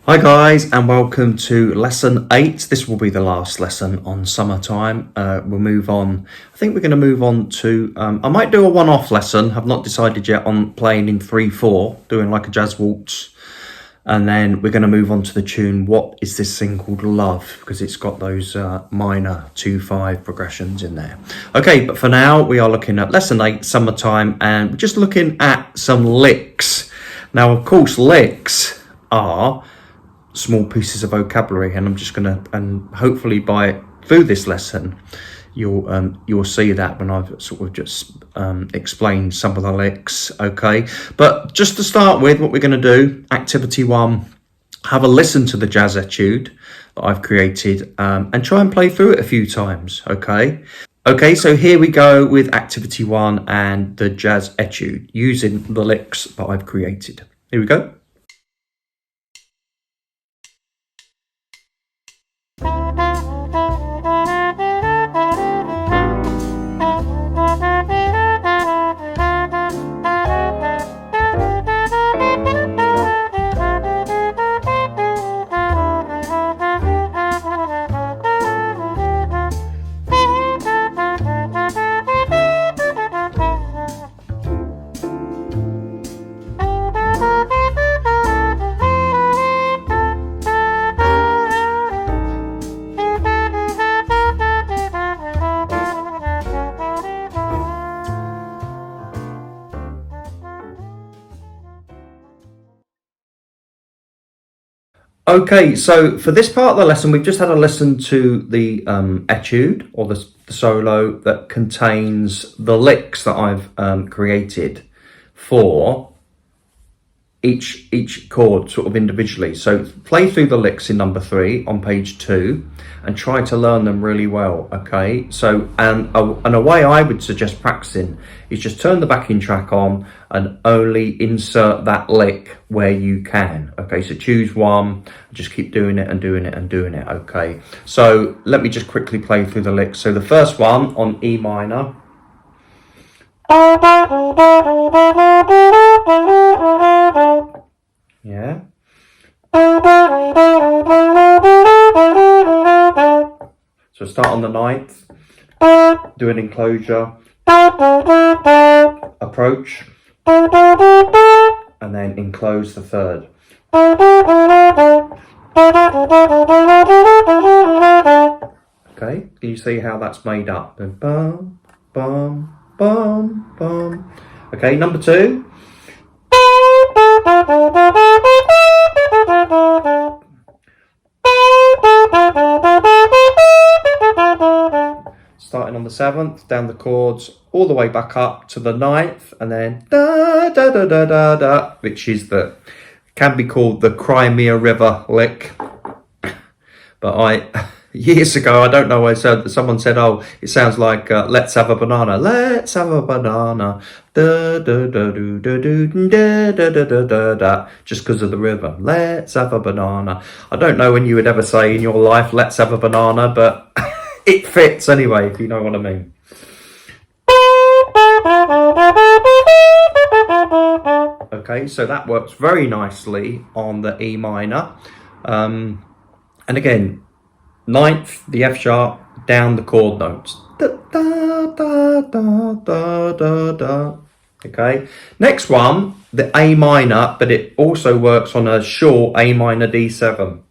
Hi guys, and welcome to lesson 8. This will be the last lesson on summertime. We'll move on. I think we're going to move on to, I might do a one-off lesson. I've not decided yet on playing in 3/4, doing like a jazz waltz. And then we're going to move on to the tune, What Is This Thing Called Love? Because it's got those minor 2/5 progressions in there. Okay, but for now, we are looking at lesson 8, summertime, and we're just looking at some licks. Now, of course, licks are small pieces of vocabulary, and I'm just gonna, and hopefully through this lesson you'll see that when I've sort of just explained some of the licks. Okay, but just to start with, what we're going to do, activity 1, have a listen to the jazz etude that I've created and try and play through it a few times. Okay, so here we go with activity 1 and the jazz etude using the licks that I've created. Here we go. Okay, so for this part of the lesson, we've just had a listen to the etude, or the solo that contains the licks that I've created for each chord sort of individually. So play through the licks in number 3 on page 2 and try to learn them really well. Okay, so and a way I would suggest practicing is just turn the backing track on and only insert that lick where you can. Okay, so choose one, just keep doing it and doing it and doing it. Okay, so let me just quickly play through the licks. So the first one on E minor. Yeah. So start on the 9th, do an enclosure, approach, and then enclose the 3rd. Okay, can you see how that's made up? Bum, bum, bum, bum. Okay, number 2. Starting on the 7th, down the chords, all the way back up to the 9th, and then da da da da da da, which is can be called the Crimea River lick. But years ago, I don't know, someone said, oh, it sounds like let's have a banana, let's have a banana, da da da do da do da da da da da da, just because of the river. Let's have a banana. I don't know when you would ever say in your life, let's have a banana, but it fits anyway, if you know what I mean. Okay, so that works very nicely on the E minor. And again, 9th, the F sharp, down the chord notes. Da, da, da, da, da, da, da. Okay, next one, the A minor, but it also works on a short A minor D7.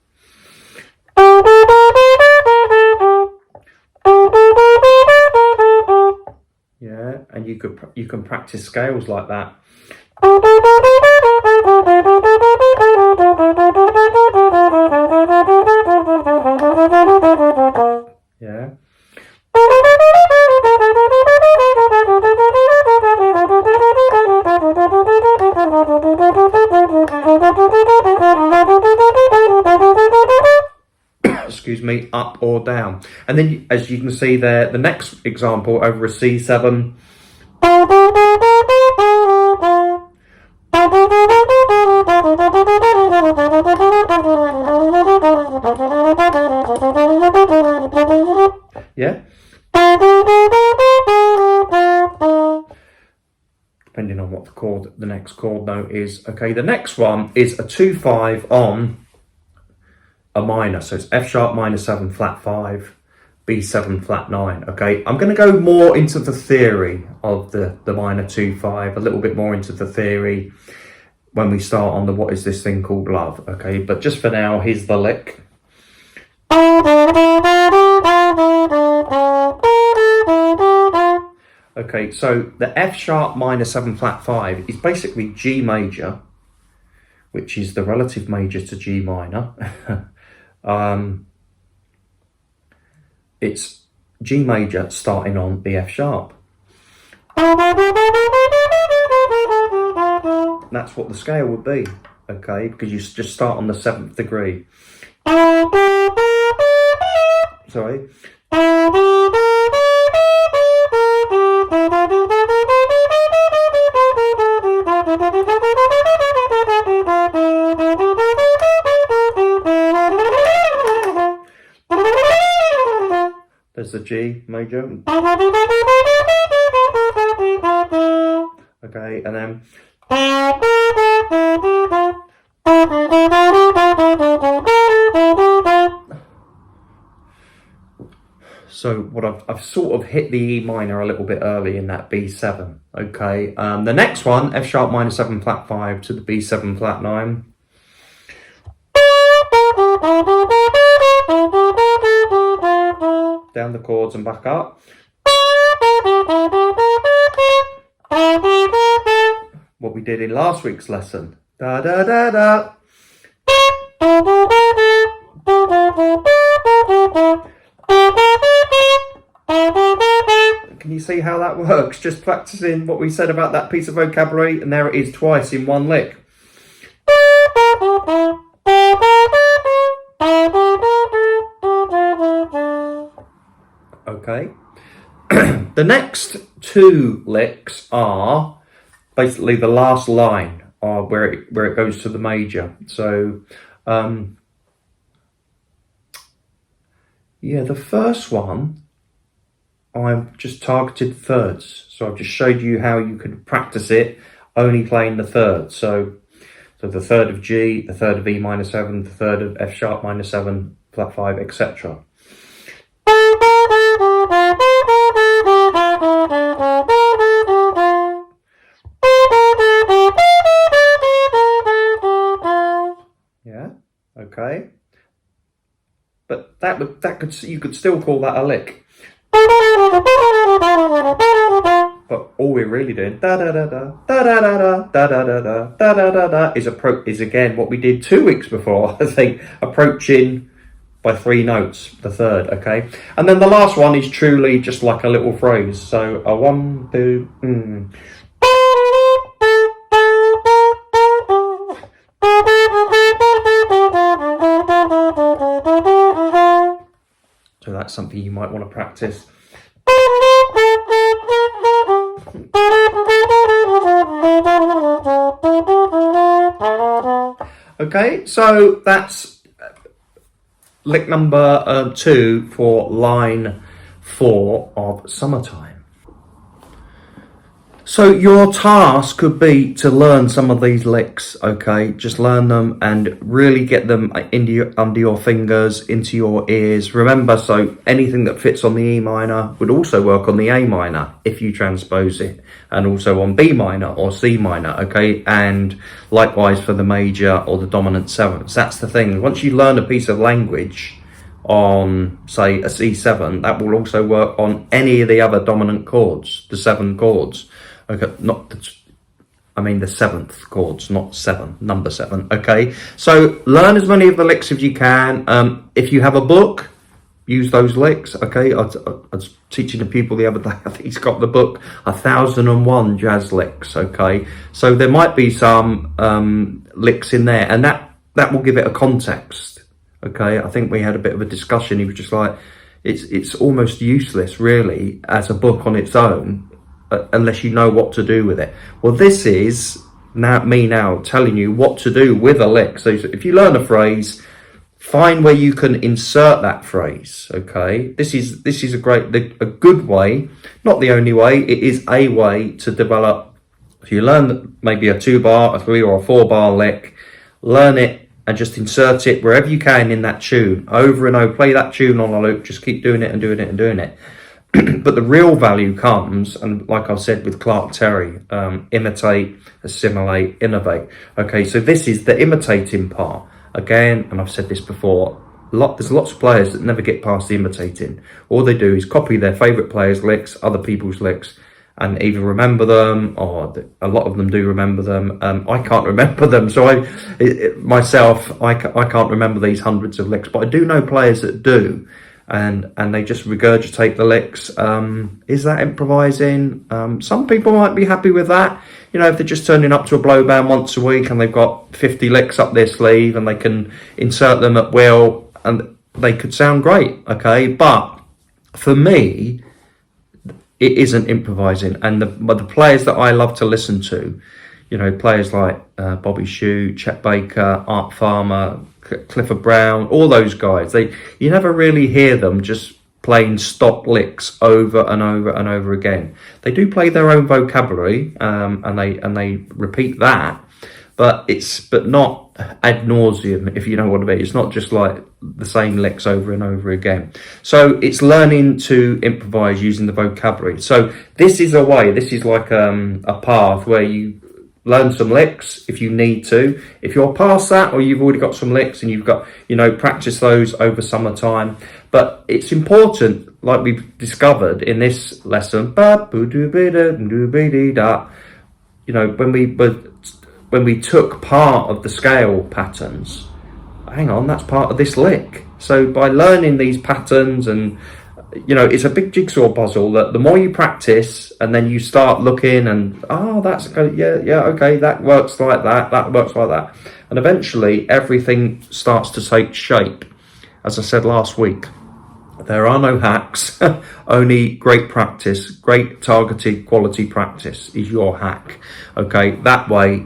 Yeah, and you can practice scales like that. Yeah. Excuse me, up or down. And then, as you can see there, the next example over a C7. Yeah. Depending on what the next chord note is. Okay, the next one is a 2/5 on a minor. So it's F sharp minor 7 flat 5, B7 flat 9. Okay, I'm going to go more into the theory of the minor 2-5, a little bit more into the theory when we start on the what is this thing called love. Okay, but just for now, here's the lick. Okay, so the F sharp minor 7 flat 5 is basically G major, which is the relative major to G minor. It's G major starting on the F sharp. That's what the scale would be, okay, because you just start on the 7th degree. Sorry. There's the G major. Okay, and then so what I've sort of hit the E minor a little bit early in that B7. Okay, the next one, F sharp minor 7 flat 5 to the B7 flat 9. Down the chords and back up. What we did in last week's lesson. Da da da da. Can you see how that works? Just practicing what we said about that piece of vocabulary, and there it is twice in one lick. Okay. The next two licks are basically the last line where it goes to the major. So yeah, the first one I've just targeted thirds. So I've just showed you how you can practice it only playing the thirds. So the third of G, the third of E minor 7, the third of F sharp minor 7, flat 5, etc. Yeah, okay. But you could still call that a lick. But all we're really doing da da da da da da da da da da da da da da da is again what we did 2 weeks before. I think approaching by 3 notes, the third, okay? And then the last one is truly just like a little phrase. So a 1, 2, So that's something you might want to practice. Okay, so that's lick number 2 for line 4 of Summertime. So your task could be to learn some of these licks, okay? Just learn them and really get them under your fingers, into your ears. Remember, so anything that fits on the E minor would also work on the A minor if you transpose it, and also on B minor or C minor, okay? And likewise for the major or the dominant sevenths. That's the thing. Once you learn a piece of language on, say, a C7, that will also work on any of the other dominant chords, the 7 chords. Okay, I mean the 7th chords, not 7, number 7, okay? So learn as many of the licks as you can. If you have a book, use those licks, okay? I was teaching a pupil the other day, I think he's got the book, 1001 Jazz Licks, okay? So there might be some licks in there, and that will give it a context, okay? I think we had a bit of a discussion. He was just like, it's almost useless, really, as a book on its own, unless you know what to do with it. Well, this is me now telling you what to do with a lick. So if you learn a phrase, find where you can insert that phrase, okay? This is a good way, not the only way, it is a way to develop. If you learn maybe a 2-bar, a 3 or a 4-bar lick, learn it and just insert it wherever you can in that tune, over and over. Play that tune on a loop, just keep doing it and doing it and doing it. But the real value comes, and like I've said with Clark Terry, imitate, assimilate, innovate. Okay, so this is the imitating part. Again, and I've said this before, there's lots of players that never get past the imitating. All they do is copy their favourite players' licks, other people's licks, and either remember them, or a lot of them do remember them. I can't remember them, so I can't remember these hundreds of licks, but I do know players that do. And they just regurgitate the licks. Is that improvising? Some people might be happy with that. You know, if they're just turning up to a blow band once a week and they've got 50 licks up their sleeve and they can insert them at will and they could sound great, okay? But for me, it isn't improvising. And the players that I love to listen to, you know, players like Bobby Shue, Chet Baker, Art Farmer, Clifford Brown, all those guys, you never really hear them just playing stock licks over and over and over again. They do play their own vocabulary, and they repeat that, but not ad nauseum, if you know what I mean. It's not just like the same licks over and over again. So it's learning to improvise using the vocabulary. So this is like a path where you learn some licks if you need to. If you're past that, or you've already got some licks and you've got, you know, practice those over summertime. But it's important, like we've discovered in this lesson, you know, when we took part of the scale patterns, hang on, that's part of this lick. So by learning these patterns, and you know, it's a big jigsaw puzzle that the more you practice and then you start looking and, that's good, yeah, okay, that works like that works like that. And eventually everything starts to take shape. As I said last week, there are no hacks, only great practice. Great targeted quality practice is your hack. Okay, that way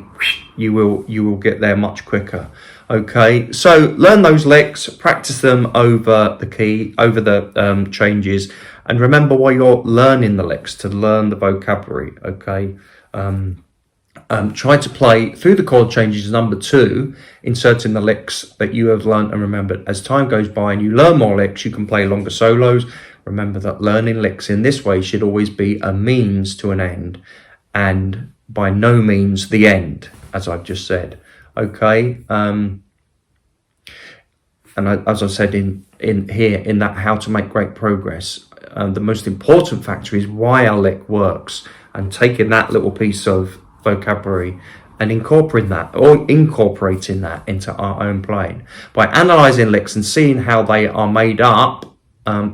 you will get there much quicker. Okay, so learn those licks, practice them over the key, over the changes, and remember while you're learning the licks to learn the vocabulary. Okay, try to play through the chord changes number 2, inserting the licks that you have learned and remembered. As time goes by and you learn more licks, you can play longer solos. Remember that learning licks in this way should always be a means to an end, and by no means the end, as I've just said. Okay, and as I said in that how to make great progress, the most important factor is why our lick works, and taking that little piece of vocabulary and incorporating that into our own playing. By analysing licks and seeing how they are made up,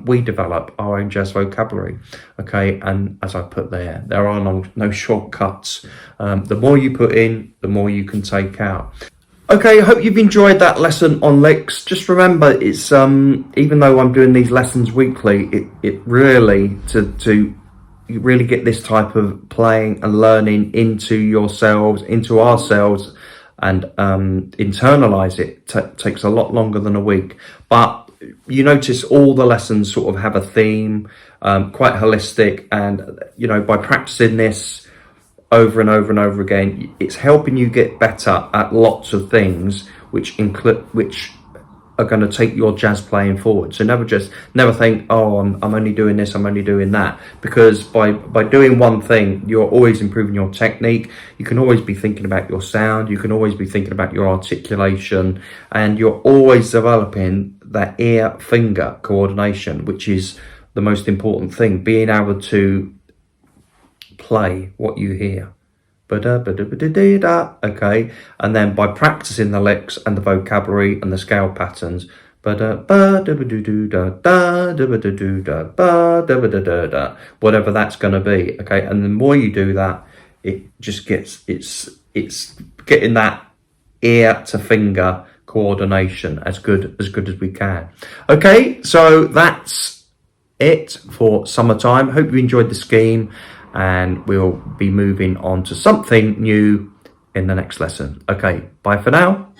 we develop our own jazz vocabulary. Okay, and as I put there are no shortcuts. The more you put in, the more you can take out. Okay, I hope you've enjoyed that lesson on licks. Just remember, it's even though I'm doing these lessons weekly, it really to you really get this type of playing and learning into yourselves, into ourselves, and internalize it takes a lot longer than a week. But you notice all the lessons sort of have a theme, quite holistic, and you know, by practicing this over and over and over again, it's helping you get better at lots of things, which are going to take your jazz playing forward. So never think, I'm only doing this, I'm only doing that, because by doing one thing, you're always improving your technique. You can always be thinking about your sound, you can always be thinking about your articulation, and you're always developing that ear-finger coordination, which is the most important thing, being able to play what you hear. Okay, and then by practicing the licks and the vocabulary and the scale patterns, whatever that's going to be. Okay, and the more you do that, it just gets it's getting that ear to finger coordination as good as we can. Okay, so that's it for summertime. Hope you enjoyed the scheme, and we'll be moving on to something new in the next lesson. Okay, bye for now.